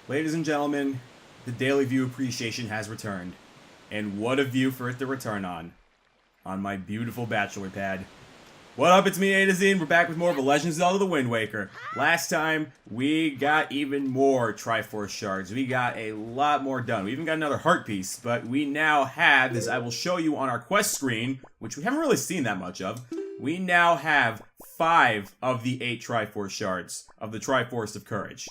Ladies and gentlemen, the Daily View Appreciation has returned. And what a view for it to return on my beautiful bachelor pad. What up, it's me, A to Z, and we're back with more of a Legend of Zelda: The Wind Waker. Last time, we got even more Triforce Shards. We got a lot more done. We even got another heart piece, but we now have, as I will show you on our quest screen, which we haven't really seen that much of, we now have 5 of the 8 Triforce Shards of the Triforce of Courage.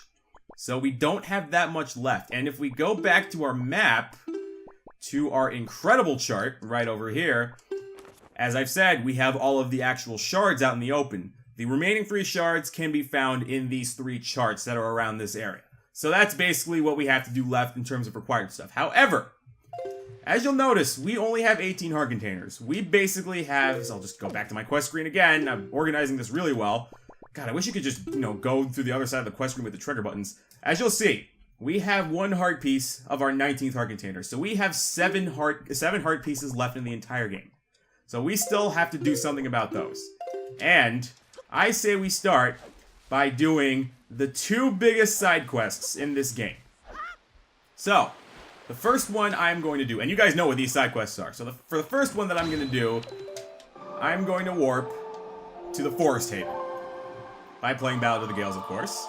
So we don't have that much left. And if we go back to our map, to our incredible chart right over here, as I've said, we have all of the actual shards out in the open. The remaining 3 shards can be found in these 3 charts that are around this area. So that's basically what we have to do left in terms of required stuff. However, as you'll notice, we only have 18 heart containers. We basically have, so I'll just go back to my quest screen again. I'm organizing this really well. God, I wish you could just, go through the other side of the quest screen with the trigger buttons. As you'll see, we have 1 heart piece of our 19th heart container. So we have 7 heart pieces left in the entire game. So we still have to do something about those. And I say we start by doing the 2 biggest side quests in this game. So, the first one I'm going to do, and you guys know what these side quests are. So for the first one that I'm going to do, I'm going to warp to the Forest Haven. By playing Ballad of the Gales, of course.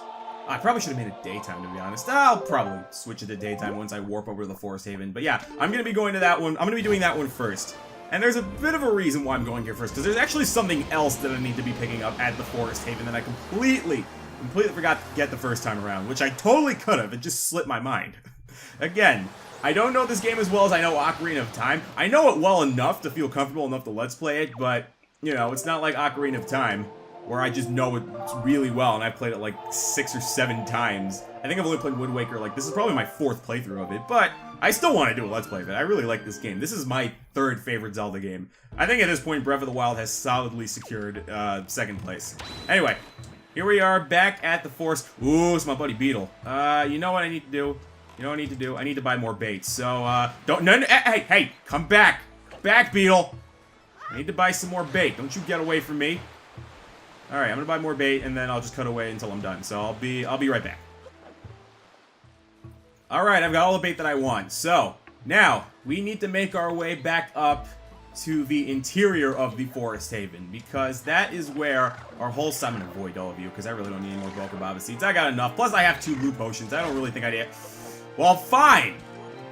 I probably should have made it daytime, to be honest. I'll probably switch it to daytime once I warp over to the Forest Haven. But yeah, I'm going to be going to that one. I'm going to be doing that one first. And there's a bit of a reason why I'm going here first, because there's actually something else that I need to be picking up at the Forest Haven that I completely forgot to get the first time around, which I totally could have. It just slipped my mind. Again, I don't know this game as well as I know Ocarina of Time. I know it well enough to feel comfortable enough to let's play it, but, it's not like Ocarina of Time, where I just know it really well, and I've played it like 6 or 7 times. I think I've only played Wind Waker, this is probably my 4th playthrough of it, but I still want to do a Let's Play of it. I really like this game. This is my 3rd favorite Zelda game. I think at this point, Breath of the Wild has solidly secured 2nd place. Anyway, here we are, back at the forest. Ooh, it's my buddy Beetle. You know what I need to do? You know what I need to do? I need to buy more bait, so, hey, come back! Back, Beetle! I need to buy some more bait. Don't you get away from me. Alright, I'm gonna buy more bait, and then I'll just cut away until I'm done. So I'll be right back. Alright, I've got all the bait that I want. So, now, we need to make our way back up to the interior of the Forest Haven, because that is where our whole... I'm gonna avoid all of you, because I really don't need any more Bokobaba seeds. I got enough. Plus, I have 2 blue potions. I don't really think I did. Well, fine!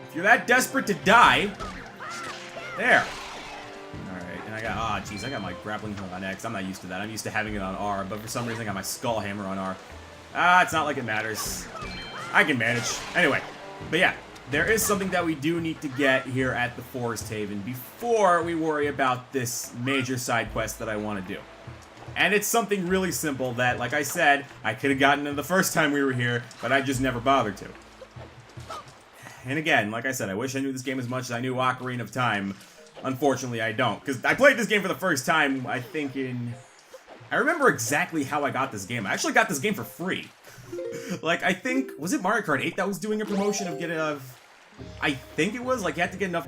If you're that desperate to die... There. And I got, jeez, I got my grappling hook on X. I'm not used to that. I'm used to having it on R, but for some reason I got my skull hammer on R. It's not like it matters. I can manage. Anyway, but yeah, there is something that we do need to get here at the Forest Haven before we worry about this major side quest that I want to do. And it's something really simple that, like I said, I could have gotten it the first time we were here, but I just never bothered to. And again, like I said, I wish I knew this game as much as I knew Ocarina of Time. Unfortunately, I don't, because I played this game for the first time, I think I remember exactly how I got this game. I actually got this game for free. I think, was it Mario Kart 8 that was doing a promotion of getting I think it was, you had to get enough...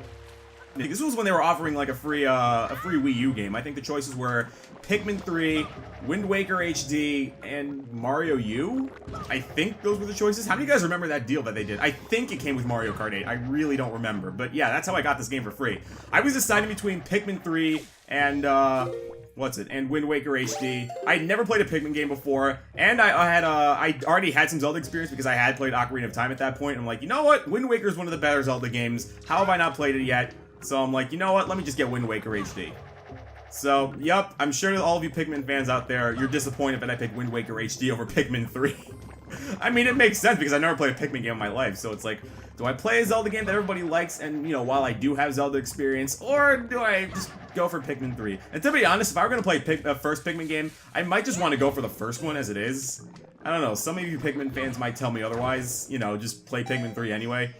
This was when they were offering, a free Wii U game. I think the choices were Pikmin 3, Wind Waker HD, and Mario U? I think those were the choices. How many of you guys remember that deal that they did? I think it came with Mario Kart 8. I really don't remember. But yeah, that's how I got this game for free. I was deciding between Pikmin 3 and, and Wind Waker HD. I had never played a Pikmin game before, and I already had some Zelda experience because I had played Ocarina of Time at that point. I'm like, you know what? Wind Waker is one of the better Zelda games. How have I not played it yet? So I'm like, you know what? Let me just get Wind Waker HD. So, yep, I'm sure that all of you Pikmin fans out there, you're disappointed that I picked Wind Waker HD over Pikmin 3. I mean, it makes sense because I never played a Pikmin game in my life, so it's like, do I play a Zelda game that everybody likes and, while I do have Zelda experience, or do I just go for Pikmin 3? And to be honest, if I were going to play the first Pikmin game, I might just want to go for the first one as it is. I don't know, some of you Pikmin fans might tell me otherwise, just play Pikmin 3 anyway.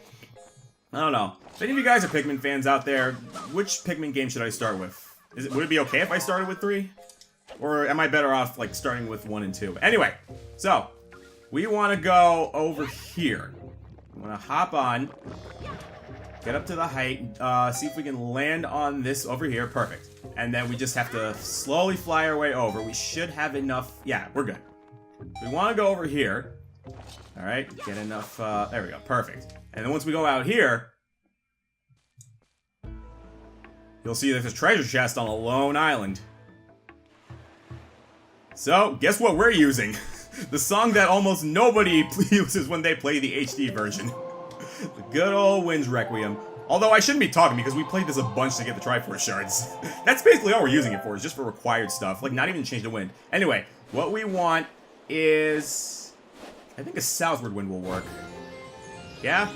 I don't know. If any of you guys are Pikmin fans out there, which Pikmin game should I start with? Would it be okay if I started with 3? Or am I better off, starting with 1 and 2? Anyway, so, we want to go over here. I'm going to hop on, get up to the height, see if we can land on this over here. Perfect. And then we just have to slowly fly our way over. We should have enough. Yeah, we're good. We want to go over here. Alright, get enough, there we go, perfect. And then once we go out here, you'll see there's a treasure chest on a lone island. So, guess what we're using? The song that almost nobody uses when they play the HD version. The good old Wind's Requiem. Although I shouldn't be talking because we played this a bunch to get the Triforce Shards. That's basically all we're using it for, is just for required stuff. Like, not even to change the wind. Anyway, what we want is... I think a southward wind will work. Yeah?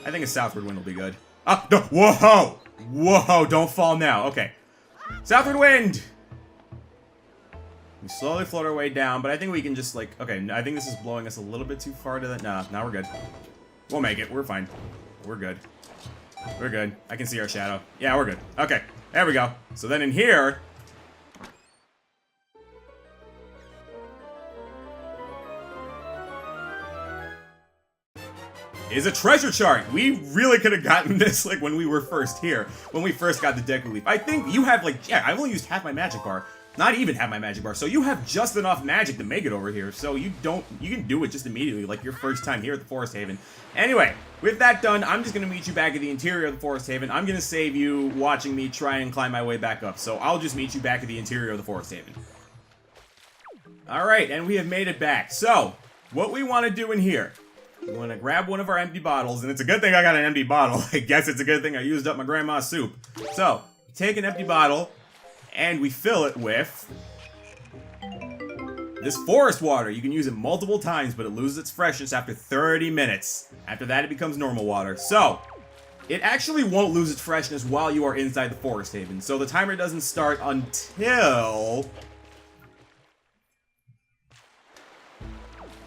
I think a southward wind will be good. Ah, no, whoa! Whoa, don't fall now. Okay. Southward wind! We slowly float our way down, but I think we can just, like... Okay, I think this is blowing us a little bit too far to the... Nah, now we're good. We'll make it. We're fine. We're good. We're good. I can see our shadow. Yeah, we're good. Okay, there we go. So then in here... is a treasure chart. We really could have gotten this like when we were first here, when we first got the Deku Leaf. I think you have like, yeah, I've only used half my magic bar, not even half my magic bar, so you have just enough magic to make it over here, so you can do it just immediately, like your first time here at the Forest Haven. Anyway, with that done, I'm just going to meet you back at the interior of the Forest Haven. I'm going to save you watching me try and climb my way back up, so I'll just meet you back at the interior of the Forest Haven. Alright, and we have made it back. So, what we want to do in here, we want to grab one of our empty bottles, and it's a good thing I got an empty bottle. I guess it's a good thing I used up my grandma's soup. So, take an empty bottle, and we fill it with this forest water. You can use it multiple times, but it loses its freshness after 30 minutes. After that, it becomes normal water. So, it actually won't lose its freshness while you are inside the Forest Haven. So the timer doesn't start until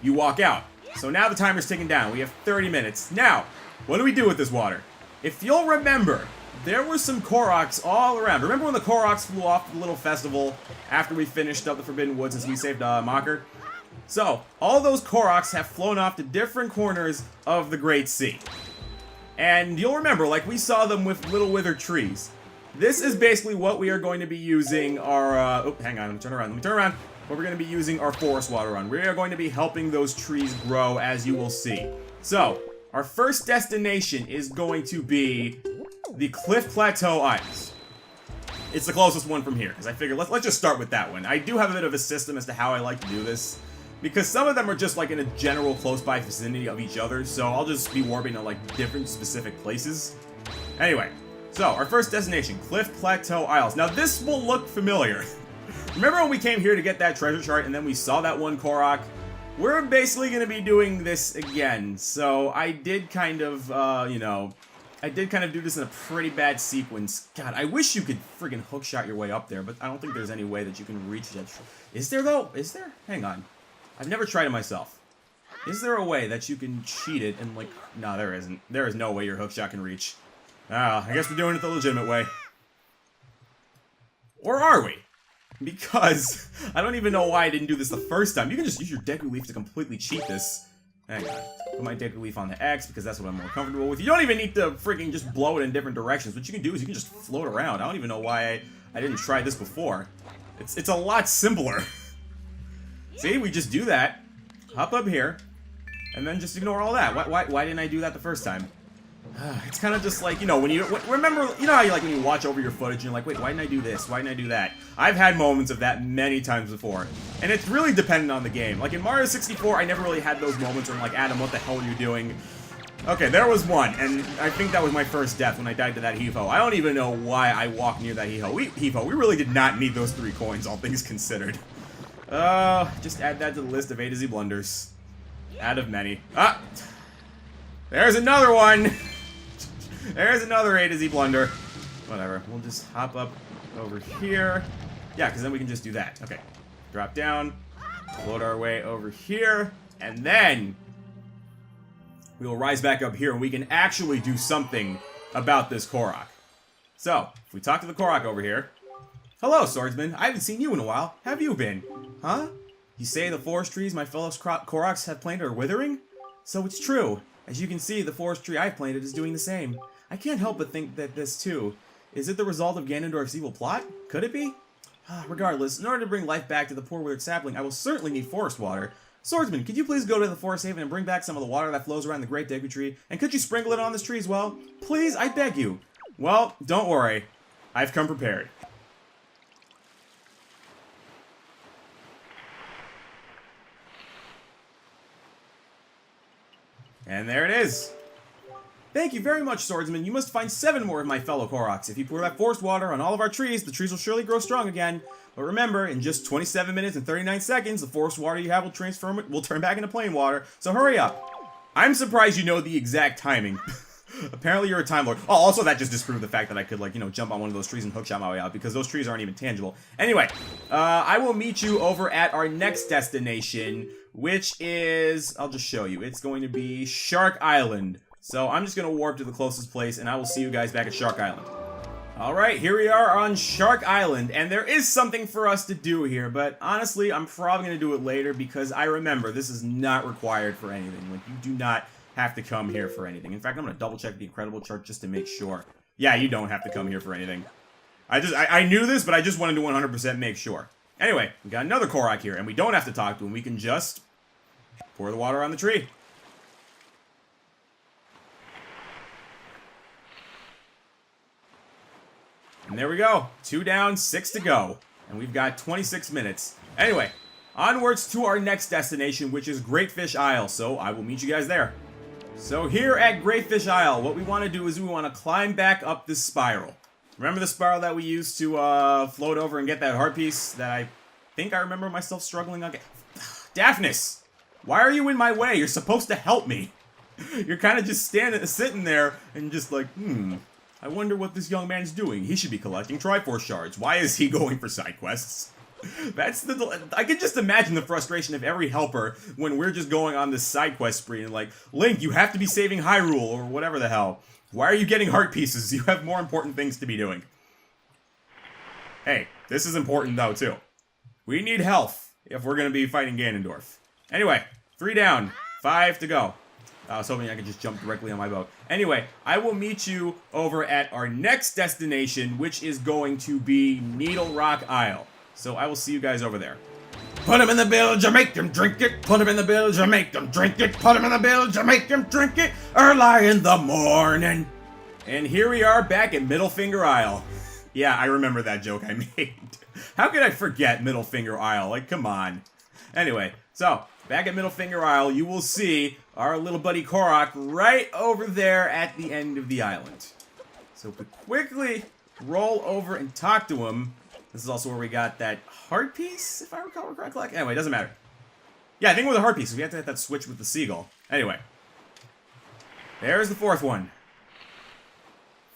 you walk out. So now the timer's ticking down. We have 30 minutes. Now, what do we do with this water? If you'll remember, there were some Koroks all around. Remember when the Koroks flew off the little festival after we finished up the Forbidden Woods and we saved Mocker? So, all those Koroks have flown off to different corners of the Great Sea. And you'll remember, like, we saw them with little withered trees. This is basically what we are going to be using our, oh, hang on, let me turn around. What we're going to be using our forest water on. We are going to be helping those trees grow, as you will see. So, our first destination is going to be the Cliff Plateau Isles. It's the closest one from here, because I figured let's just start with that one. I do have a bit of a system as to how I like to do this, because some of them are just like in a general close-by vicinity of each other, so I'll just be warping to like different specific places. Anyway, so our first destination, Cliff Plateau Isles. Now this will look familiar. Remember when we came here to get that treasure chart and then we saw that one Korok? We're basically going to be doing this again. So I did kind of, I did kind of do this in a pretty bad sequence. God, I wish you could friggin' hookshot your way up there, but I don't think there's any way that you can reach that. Is there though? Is there? Hang on. I've never tried it myself. Is there a way that you can cheat it and like... No, there isn't. There is no way your hookshot can reach. I guess we're doing it the legitimate way. Or are we? Because I don't even know why I didn't do this the first time. You can just use your Deku Leaf to completely cheat this. Hang on. Put my Deku Leaf on the X because that's what I'm more comfortable with. You don't even need to freaking just blow it in different directions. What you can do is you can just float around. I don't even know why I didn't try this before. It's a lot simpler. See, we just do that. Hop up here. And then just ignore all that. Why didn't I do that the first time? It's kind of just like, you know, when you remember, you know how you like when you watch over your footage and you're like, wait, why didn't I do this? Why didn't I do that? I've had moments of that many times before. And it's really dependent on the game. Like in Mario 64, I never really had those moments where I'm like, Adam, what the hell are you doing? Okay, there was one, and I think that was my first death when I died to that Hevo. I don't even know why I walked near that Hevo. We really did not need those 3 coins, all things considered. Just add that to the list of A to Z blunders. Out of many. Ah! There's another one! There's another A to Z blunder. Whatever. We'll just hop up over here. Yeah, because then we can just do that. Okay. Drop down. Float our way over here. And then we will rise back up here and we can actually do something about this Korok. So, if we talk to the Korok over here. Hello, swordsman. I haven't seen you in a while. How have you been? Huh? You say the forest trees my fellow Koroks have planted are withering? So it's true. As you can see, the forest tree I've planted is doing the same. I can't help but think that this, too. Is it the result of Ganondorf's evil plot? Could it be? Regardless, in order to bring life back to the poor withered sapling, I will certainly need forest water. Swordsman, could you please go to the forest haven and bring back some of the water that flows around the great Deku Tree? And could you sprinkle it on this tree as well? Please, I beg you. Well, don't worry. I've come prepared. And there it is. Thank you very much, Swordsman. You must find 7 more of my fellow Koroks. If you pour that forest water on all of our trees, the trees will surely grow strong again. But remember, in just 27 minutes and 39 seconds, the forest water you have will turn back into plain water. So hurry up. I'm surprised you know the exact timing. Apparently you're a Time Lord. Oh, also that just disproved the fact that I could, like, you know, jump on one of those trees and hookshot my way out, because those trees aren't even tangible. Anyway, I will meet you over at our next destination, which is, I'll just show you. It's going to be Shark Island. So I'm just going to warp to the closest place, and I will see you guys back at Shark Island. Alright, here we are on Shark Island, and there is something for us to do here, but honestly, I'm probably going to do it later, because I remember this is not required for anything. Like, you do not have to come here for anything. In fact, I'm going to double check the Incredible chart just to make sure. Yeah, you don't have to come here for anything. I knew this, but I just wanted to 100% make sure. Anyway, we got another Korok here, and we don't have to talk to him. We can just pour the water on the tree. And there we go. 2 down, 6 to go. And we've got 26 minutes. Anyway, onwards to our next destination, which is Greatfish Isle. So I will meet you guys there. So here at Greatfish Isle, what we want to do is we want to climb back up this spiral. Remember the spiral that we used to float over and get that heart piece that I think I remember myself struggling on? Daphnis, why are you in my way? You're supposed to help me. You're kind of just sitting there and just like, I wonder what this young man's doing. He should be collecting Triforce Shards. Why is he going for side quests? I can just imagine the frustration of every helper when we're just going on this side quest spree and like, Link, you have to be saving Hyrule or whatever the hell. Why are you getting heart pieces? You have more important things to be doing. Hey, this is important though too. We need health if we're going to be fighting Ganondorf. Anyway, 3 down, 5 to go. I was hoping I could just jump directly on my boat. Anyway, I will meet you over at our next destination, which is going to be Needle Rock Isle. So I will see you guys over there. Put him in the bilge, you make them drink it. Put him in the bilge, you make them drink it. Put him in the bilge, you make them drink it. Early in the morning. And here we are back at Middle Finger Isle. Yeah, I remember that joke I made. How could I forget Middle Finger Isle? Like, come on. Anyway, so back at Middle Finger Isle, you will see our little buddy Korok right over there at the end of the island. So if we quickly roll over and talk to him, this is also where we got that heart piece, if I recall correctly. Anyway, it doesn't matter. Yeah, I think with the heart piece, we have to hit that switch with the seagull. Anyway, there's the 4th one.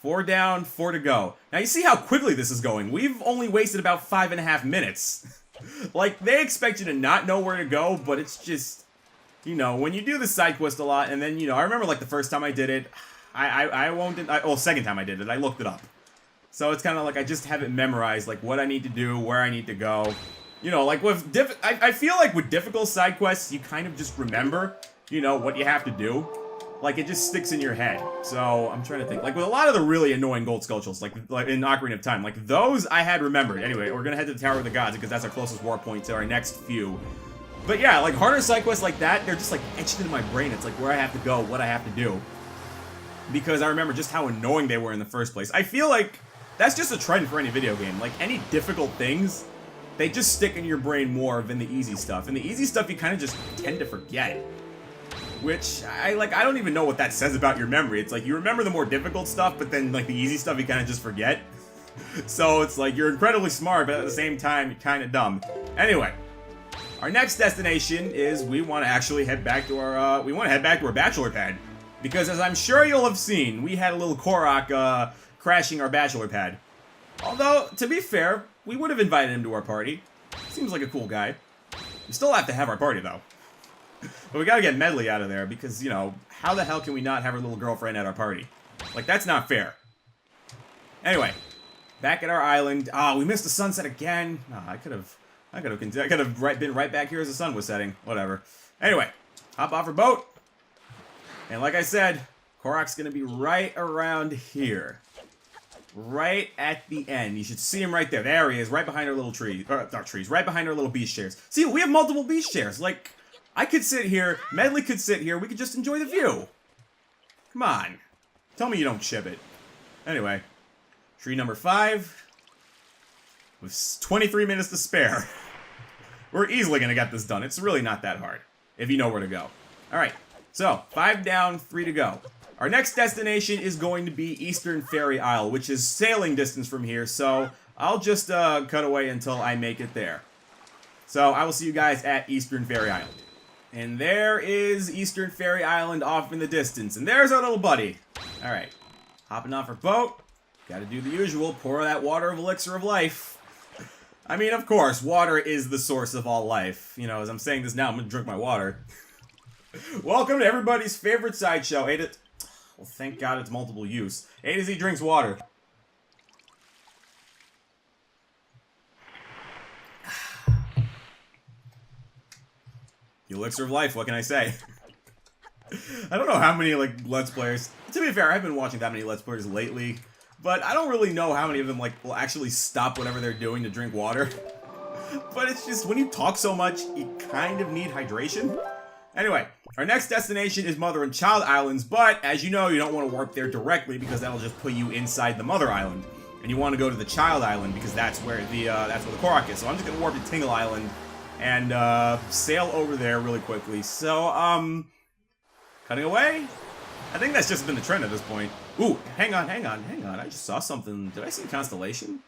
4 down, 4 to go. Now you see how quickly this is going. We've only wasted about 5.5 minutes. Like, they expect you to not know where to go, but it's just, you know, when you do the side quest a lot, and then, you know, I remember, like, the first time I did it, second time I did it, I looked it up. So it's kind of like I just have it memorized, like, what I need to do, where I need to go. You know, like, with I feel like with difficult side quests, you kind of just remember, you know, what you have to do. Like, it just sticks in your head. So, I'm trying to think. Like, with a lot of the really annoying gold sculptures, like in Ocarina of Time, like, those I had remembered. Anyway, we're gonna head to the Tower of the Gods, because that's our closest war point to our next few. But yeah, like, harder side quests like that, they're just, like, etched into my brain. It's like where I have to go, what I have to do. Because I remember just how annoying they were in the first place. I feel like that's just a trend for any video game. Like, any difficult things, they just stick in your brain more than the easy stuff. And the easy stuff you kind of just tend to forget. Which, I don't even know what that says about your memory. It's like, you remember the more difficult stuff, but then, like, the easy stuff you kind of just forget. So, it's like, you're incredibly smart, but at the same time, you're kind of dumb. Anyway, our next destination is we want to actually head back to our, bachelor pad. Because, as I'm sure you'll have seen, we had a little Korok, crashing our bachelor pad. Although, to be fair, we would have invited him to our party. Seems like a cool guy. We still have to have our party, though. But we gotta get Medley out of there because, you know, how the hell can we not have our little girlfriend at our party? Like, that's not fair. Anyway, back at our island. Ah, we missed the sunset again. I could have been right back here as the sun was setting. Whatever. Anyway, hop off our boat. And like I said, Korok's gonna be right around here. Right at the end. You should see him right there. There he is, right behind our little tree. Not trees, right behind our little beach chairs. See, we have multiple beach chairs. Like, I could sit here, Medley could sit here, we could just enjoy the view. Come on. Tell me you don't ship it. Anyway, tree number 5. With 23 minutes to spare. We're easily going to get this done. It's really not that hard, if you know where to go. Alright, so 5 down, 3 to go. Our next destination is going to be Eastern Fairy Isle, which is sailing distance from here, so I'll just cut away until I make it there. So I will see you guys at Eastern Fairy Island. And there is Eastern Fairy Island off in the distance, and there's our little buddy. Alright, hopping off our boat. Gotta do the usual, pour that water of elixir of life. I mean, of course, water is the source of all life. You know, as I'm saying this now, I'm gonna drink my water. Welcome to everybody's favorite sideshow, well, thank God it's multiple use. A to Z drinks water. The elixir of life, what can I say? I don't know how many, like, Let's Players... To be fair, I haven't been watching that many Let's Players lately. But I don't really know how many of them, like, will actually stop whatever they're doing to drink water. But it's just, when you talk so much, you kind of need hydration. Anyway, our next destination is Mother and Child Islands, but, as you know, you don't want to warp there directly because that'll just put you inside the Mother Island. And you want to go to the Child Island because that's where the Korok is. So I'm just going to warp to Tingle Island and sail over there really quickly. So, cutting away? I think that's just been the trend at this point. Ooh, hang on. I just saw something. Did I see a constellation?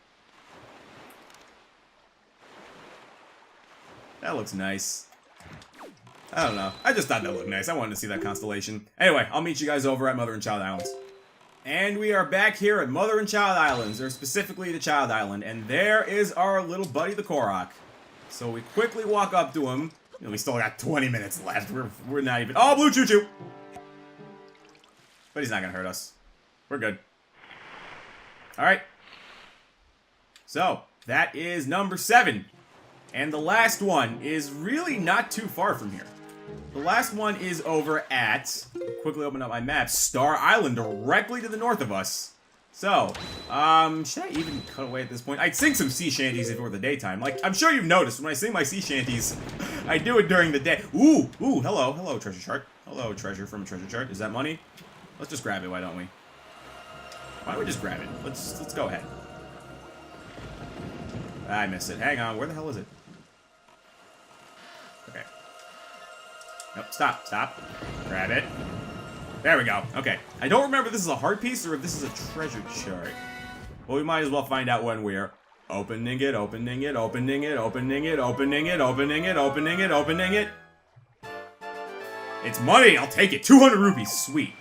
That looks nice. I don't know. I just thought that looked nice. I wanted to see that constellation. Anyway, I'll meet you guys over at Mother and Child Islands. And we are back here at Mother and Child Islands, or specifically the Child Island. And there is our little buddy, the Korok. So we quickly walk up to him. You know, we still got 20 minutes left. We're not even... Oh, blue choo-choo! But he's not gonna hurt us. We're good. Alright. So, that is number 7. And the last one is really not too far from here. The last one is over at... Quickly open up my map. Star Island, directly to the north of us. So, should I even cut away at this point? I'd sing some sea shanties if it were the daytime. Like, I'm sure you've noticed, when I sing my sea shanties, I do it during the day. Ooh, hello, treasure chart. Hello, treasure from a treasure chart. Is that money? Let's just grab it, why don't we? Why don't we just grab it? Let's go ahead. I missed it. Hang on, where the hell is it? Okay. Nope, stop. Grab it. There we go. Okay. I don't remember if this is a heart piece or if this is a treasure chart. Well, we might as well find out when we're opening it. It's money! I'll take it! 200 rupees! Sweet.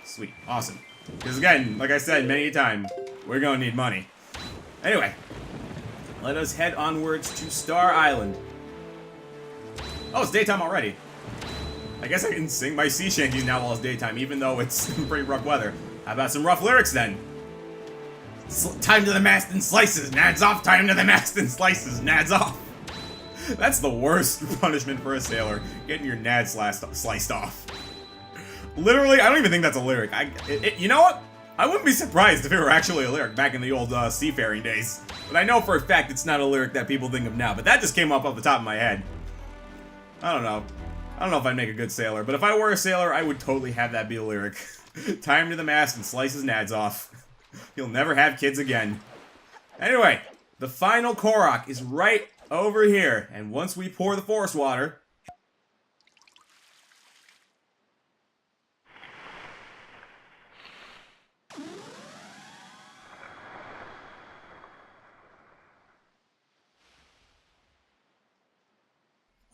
Awesome. Because again, like I said many a time, we're gonna need money. Anyway, let us head onwards to Star Island. Oh, it's daytime already. I guess I can sing my sea shanties now while it's daytime, even though it's pretty rough weather. How about some rough lyrics then? Time to the mast and slices, nads off! Time to the mast and slices, nads off! That's the worst punishment for a sailor, getting your nads sliced off. Literally, I don't even think that's a lyric. You know what? I wouldn't be surprised if it were actually a lyric back in the old seafaring days. But I know for a fact it's not a lyric that people think of now, but that just came up off the top of my head. I don't know. I don't know if I'd make a good sailor, but if I were a sailor, I would totally have that be a lyric. Time to the mast and slice his nads off. He'll never have kids again. Anyway, the final Korok is right over here, and once we pour the forest water...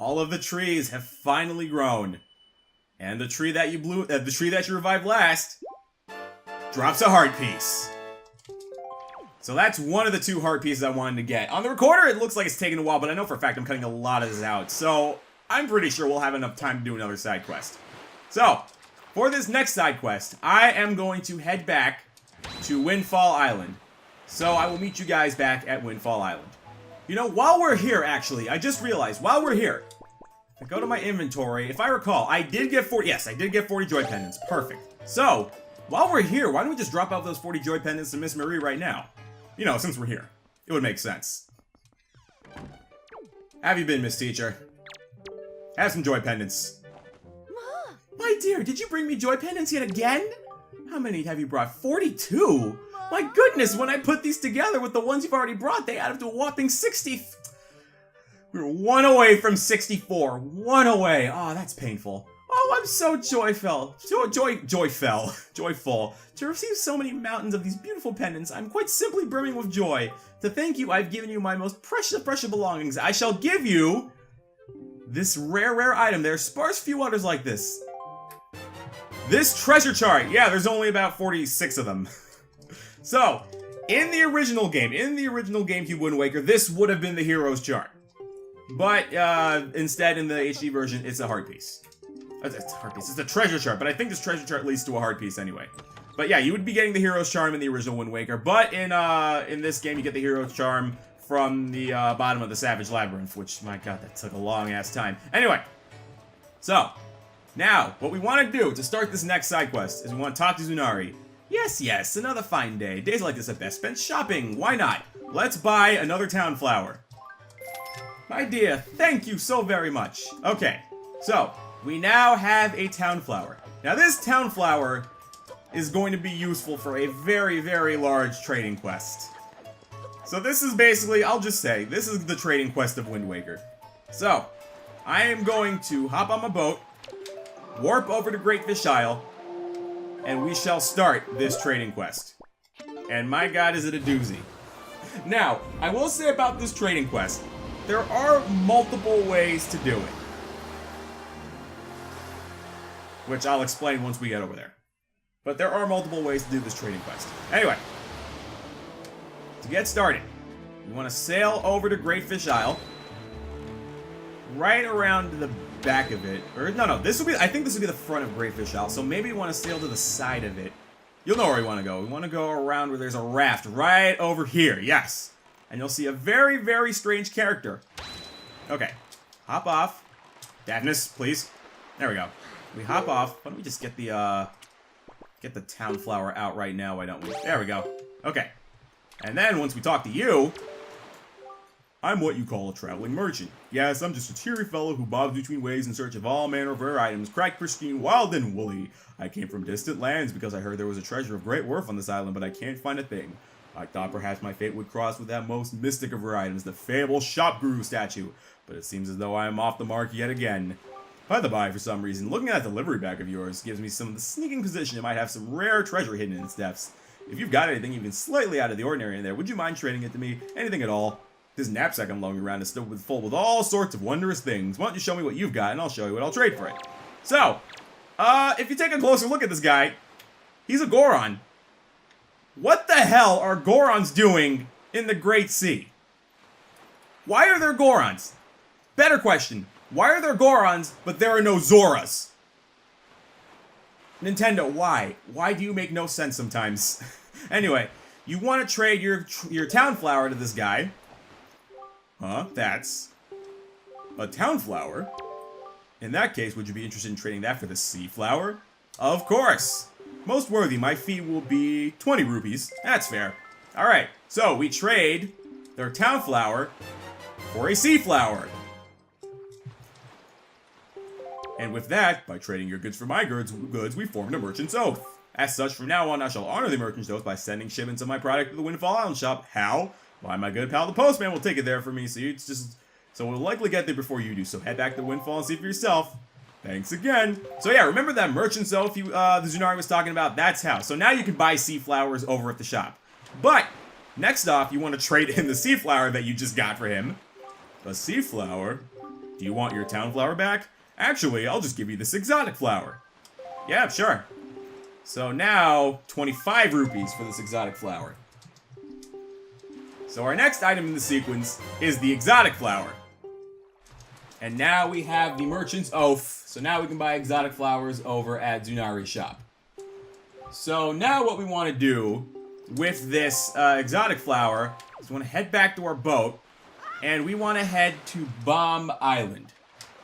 all of the trees have finally grown. And the tree that you revived last drops a heart piece. So that's one of the 2 heart pieces I wanted to get. On the recorder, it looks like it's taking a while, but I know for a fact I'm cutting a lot of this out. So I'm pretty sure we'll have enough time to do another side quest. So, for this next side quest, I am going to head back to Windfall Island. So I will meet you guys back at Windfall Island. You know, while we're here, actually, I just realized, while we're here, if I go to my inventory, if I recall, I did get 40, yes, I did get 40 joy pendants. Perfect. So, while we're here, why don't we just drop out those 40 joy pendants to Miss Marie right now? You know, since we're here. It would make sense. How have you been, Miss Teacher? Have some joy pendants. My dear, did you bring me joy pendants yet again? How many have you brought? 42? My goodness, when I put these together with the ones you've already brought, they add up to a whopping 60. We were one away from 64. One away. Oh, that's painful. Oh, I'm so joyful to receive so many mountains of these beautiful pendants. I'm quite simply brimming with joy. To thank you, I've given you my most precious belongings. I shall give you this rare item. There are sparse few others like this. This treasure chart. Yeah, there's only about 46 of them. So, in the original GameCube Wind Waker, this would have been the hero's chart. But instead, in the HD version, it's a heart piece. It's a heart piece. It's a treasure chart, but I think this treasure chart leads to a heart piece anyway. But yeah, you would be getting the hero's charm in the original Wind Waker, but in this game, you get the hero's charm from the bottom of the Savage Labyrinth, which, my god, that took a long-ass time. Anyway, so, now, what we want to do to start this next side quest is we want to talk to Zunari. Yes, another fine day. Days like this are best spent shopping. Why not? Let's buy another town flower. My dear, thank you so very much. Okay, so, we now have a town flower. Now, this town flower is going to be useful for a very large trading quest. So this is basically, I'll just say, this is the trading quest of Wind Waker. So, I am going to hop on my boat, warp over to Great Fish Isle, and we shall start this trading quest. And my god, is it a doozy. Now, I will say about this trading quest, there are multiple ways to do it. Which I'll explain once we get over there. But there are multiple ways to do this trading quest. Anyway, to get started, we want to sail over to Great Fish Isle. Right around the back of it. Or, no, I think this will be the front of Great Fish Isle. So maybe we want to sail to the side of it. You'll know where we want to go. We want to go around where there's a raft right over here. Yes. And you'll see a very strange character. Okay. Hop off. Daphnis, please. There we go. We hop off. Why don't we just get the town flower out right now? Why don't we? There we go. Okay. And then once we talk to you, I'm what you call a traveling merchant. Yes, I'm just a cheery fellow who bobs between ways in search of all manner of rare items, cracked, pristine, wild, and woolly. I came from distant lands because I heard there was a treasure of great worth on this island, but I can't find a thing. I thought perhaps my fate would cross with that most mystic of rare items, the fabled shop guru statue, but it seems as though I am off the mark yet again. By the by, for some reason, looking at that delivery bag of yours gives me some of the sneaking position it might have some rare treasure hidden in its depths. If you've got anything even slightly out of the ordinary in there, would you mind trading it to me? Anything at all? This knapsack I'm lugging around is still full with all sorts of wondrous things. Why don't you show me what you've got, and I'll show you what I'll trade for it. So, if you take a closer look at this guy, he's a Goron. What the hell are Gorons doing in the Great Sea? Why are there Gorons? Better question. Why are there Gorons, but there are no Zoras? Nintendo, why? Why do you make no sense sometimes? Anyway, you want to trade your town flower to this guy. Huh? That's a town flower? In that case, would you be interested in trading that for the sea flower? Of course! Most worthy, my fee will be 20 rupees. That's fair. Alright, so we trade their town flower for a sea flower. And with that, by trading your goods for my goods, we formed a merchant's oath. As such, from now on, I shall honor the merchant's oath by sending shipments of my product to the Windfall Island shop. How? Why, my good pal, the postman will take it there for me, so we'll likely get there before you do. So head back to the Windfall and see for yourself. Thanks again. So yeah, remember that merchant's oath the Zunari was talking about? That's how. So now you can buy sea flowers over at the shop. But, next off, you want to trade in the sea flower that you just got for him. A sea flower? Do you want your town flower back? Actually, I'll just give you this exotic flower. Yeah, sure. So now, 25 rupees for this exotic flower. So our next item in the sequence is the exotic flower. And now we have the merchant's oath. So now we can buy exotic flowers over at Zunari's shop. So now what we want to do with this exotic flower is we want to head back to our boat. And we want to head to Bomb Island.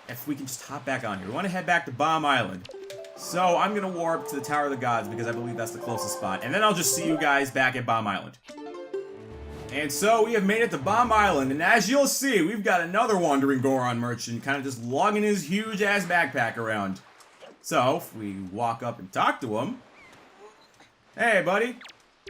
If we can just hop back on here. We want to head back to Bomb Island. So I'm going to warp to the Tower of the Gods because I believe that's the closest spot. And then I'll just see you guys back at Bomb Island. And so we have made it to Bomb Island. And as you'll see, we've got another wandering Goron merchant kind of just lugging his huge-ass backpack around. So, if we walk up and talk to him... Hey, buddy.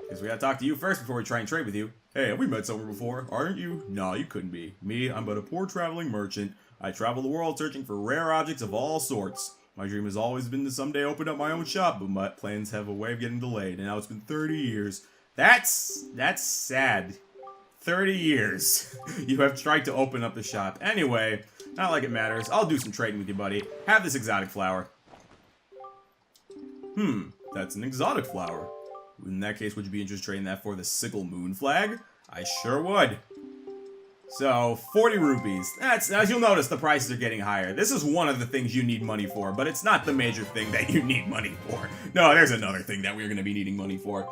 Guess we gotta talk to you first before we try and trade with you. Hey, have we met somewhere before? Aren't you? No, you couldn't be. Me, I'm but a poor traveling merchant. I travel the world searching for rare objects of all sorts. My dream has always been to someday open up my own shop, but my plans have a way of getting delayed, and now it's been 30 years. That's sad. 30 years. You have tried to open up the shop. Anyway, not like it matters. I'll do some trading with you, buddy. Have this exotic flower. That's an exotic flower. In that case, would you be interested in trading that for the sickle moon flag? I sure would. So, 40 rupees. That's, as you'll notice, the prices are getting higher. This is one of the things you need money for, but it's not the major thing that you need money for. No, there's another thing that we're going to be needing money for.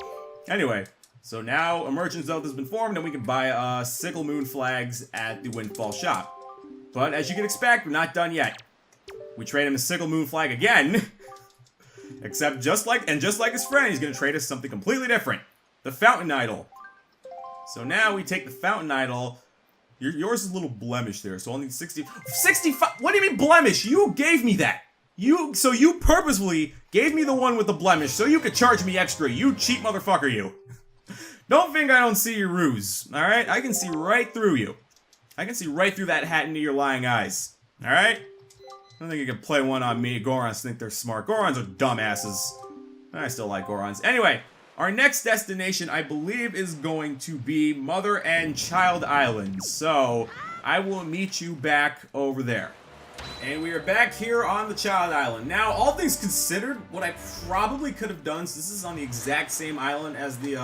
Anyway, so now a merchant zone has been formed, and we can buy sickle moon flags at the Windfall shop. But as you can expect, we're not done yet. We trade him a sickle moon flag again. Except just like his friend, he's going to trade us something completely different. The fountain idol. So now we take the fountain idol. Yours is a little blemish there, so I'll need 65. What do you mean blemish? You gave me that. So you purposefully gave me the one with the blemish so you could charge me extra. You cheap motherfucker, you. Don't think I don't see your ruse, alright? I can see right through you. I can see right through that hat into your lying eyes. Alright? I don't think you can play one on me. Gorons think they're smart. Gorons are dumbasses. I still like Gorons. Anyway, our next destination, I believe, is going to be Mother and Child Islands. So, I will meet you back over there. And we are back here on the Child Island. Now, all things considered, what I probably could have done, so this is on the exact same island as the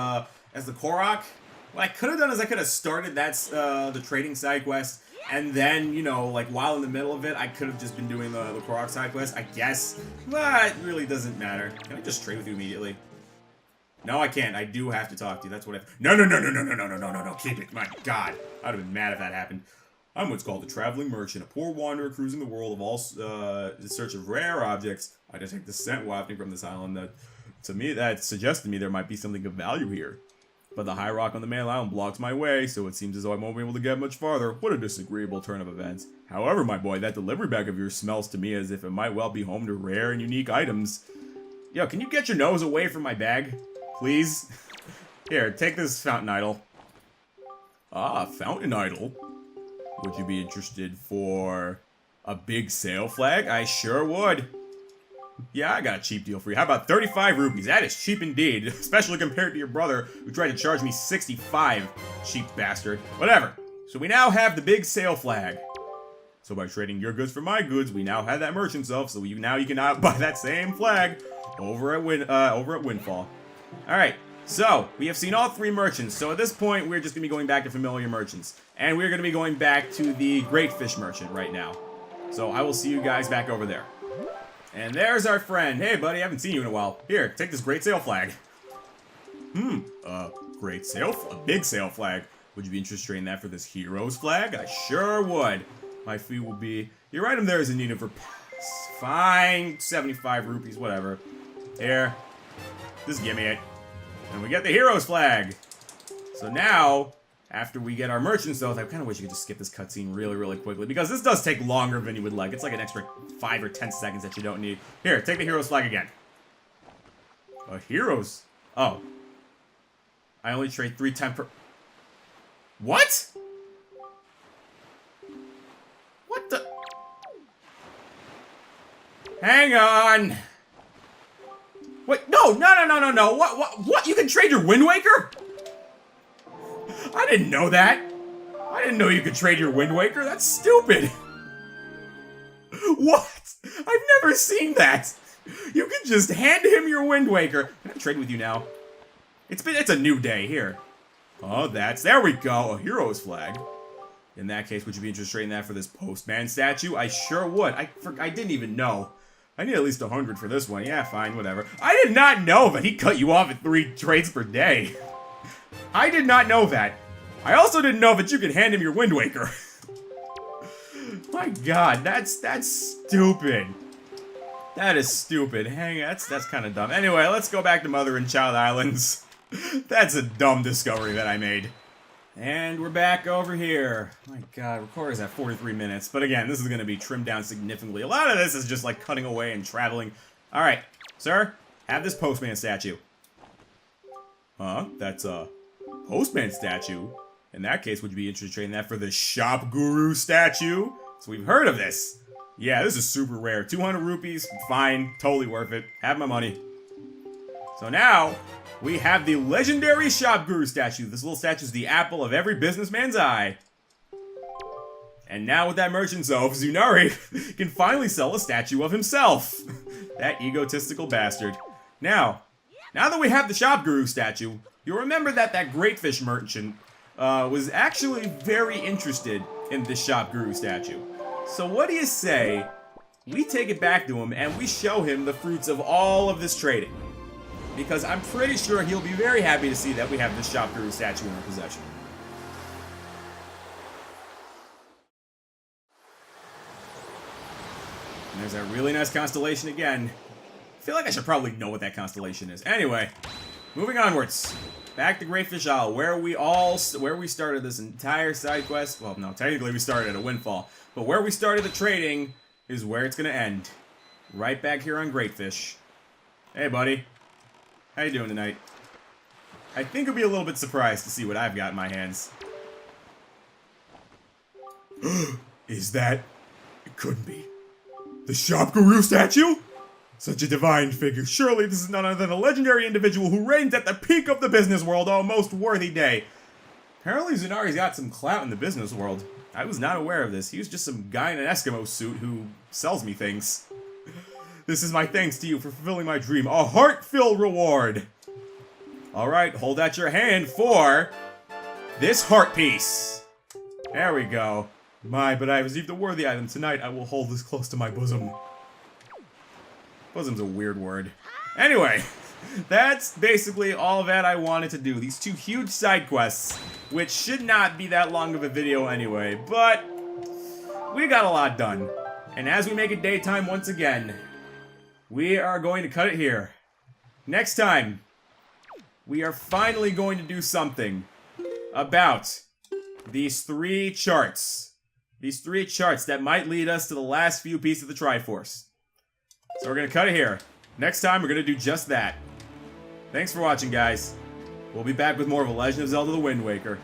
Korok. What I could have done is I could have started the trading side quest, and then, you know, like, while in the middle of it, I could have just been doing the Korok side quest, I guess. But it really doesn't matter. Can I just trade with you immediately? No, I can't. I do have to talk to you. That's what I... No. Keep it. My God. I'd have been mad if that happened. I'm what's called a traveling merchant, a poor wanderer cruising the world of all in search of rare objects. I detect the scent wafting from this island that suggests to me there might be something of value here. But the high rock on the main island blocks my way, so it seems as though I won't be able to get much farther. What a disagreeable turn of events. However, my boy, that delivery bag of yours smells to me as if it might well be home to rare and unique items. Yo, can you get your nose away from my bag? Please? Here, take this fountain idol. Ah, fountain idol. Would you be interested for a big sale flag? I sure would. Yeah, I got a cheap deal for you. How about 35 rupees? That is cheap indeed, especially compared to your brother who tried to charge me 65. Cheap bastard. Whatever. So we now have the big sale flag. So by trading your goods for my goods, we now have that merchant self, so now you can now buy that same flag over at Windfall. Alright, so we have seen all three merchants, so at this point we're just going to be going back to familiar merchants. And we're going to be going back to the Great Fish Merchant right now. So I will see you guys back over there. And there's our friend. Hey buddy, I haven't seen you in a while. Here, take this great sale flag. Great sale, a big sale flag. Would you be interested in that for this hero's flag? I sure would. My fee will be, your item there is in need of repair. Fine, 75 rupees, whatever. Here. Just give me it. And we get the hero's flag. So now, after we get our merchants, though, I kind of wish you could just skip this cutscene really quickly, because this does take longer than you would like. It's like an extra 5 or 10 seconds that you don't need. Here, take the hero's flag again. A hero's? Oh. I only trade 3 times per... What? What the... Hang on! Wait, no! What? You can trade your Wind Waker? I didn't know that. I didn't know you could trade your Wind Waker. That's stupid. What? I've never seen that. You can just hand him your Wind Waker. Can I trade with you now? It's a new day here. Oh, there we go. A hero's flag. In that case, would you be interested in that for this postman statue? I sure would. I didn't even know. I need at least 100 for this one. Yeah, fine, whatever. I did not know that he cut you off at 3 trades per day. I did not know that. I also didn't know that you could hand him your Wind Waker. My God, that's stupid. That is stupid. That's kind of dumb. Anyway, let's go back to Mother and Child Islands. That's a dumb discovery that I made. And we're back over here. My God, recorder's at 43 minutes. But again, this is going to be trimmed down significantly. A lot of this is just like cutting away and traveling Alright, sir, have this postman statue. Huh? That's a postman statue? In that case, would you be interested in trading that for the shop guru statue? So we've heard of this. Yeah, this is super rare. 200 rupees, fine, totally worth it. Have my money. So now, we have the legendary shop guru statue. This little statue is the apple of every businessman's eye. And now with that merchant's oath, Zunari can finally sell a statue of himself. That egotistical bastard. Now that we have the shop guru statue, you'll remember that great fish merchant was actually very interested in this shop guru statue. So what do you say we take it back to him and we show him the fruits of all of this trading? Because I'm pretty sure he'll be very happy to see that we have this shop guru statue in our possession. And there's that really nice constellation again. I feel like I should probably know what that constellation is. Anyway, moving onwards. Back to Great Fish Isle, where we started this entire side quest. Well, no, technically we started at a windfall. But where we started the trading is where it's going to end. Right back here on Great Fish. Hey, buddy. How you doing tonight? I think you'll be a little bit surprised to see what I've got in my hands. Is that... It couldn't be. The shop guru statue? Such a divine figure. Surely this is none other than a legendary individual who reigns at the peak of the business world. Oh, most worthy day. Apparently Zunari's got some clout in the business world. I was not aware of this. He was just some guy in an Eskimo suit who sells me things. This is my thanks to you for fulfilling my dream. A heart-filled reward. Alright, hold out your hand for this heart piece. There we go. My, but I received a worthy item. Tonight I will hold this close to my bosom. Bosom's a weird word. Anyway, that's basically all that I wanted to do. These two huge side quests, which should not be that long of a video anyway, but we got a lot done. And as we make it daytime once again, we are going to cut it here. Next time, we are finally going to do something about these three charts. These three charts that might lead us to the last few pieces of the Triforce. So we're going to cut it here. Next time, we're going to do just that. Thanks for watching, guys. We'll be back with more of A Legend of Zelda: The Wind Waker.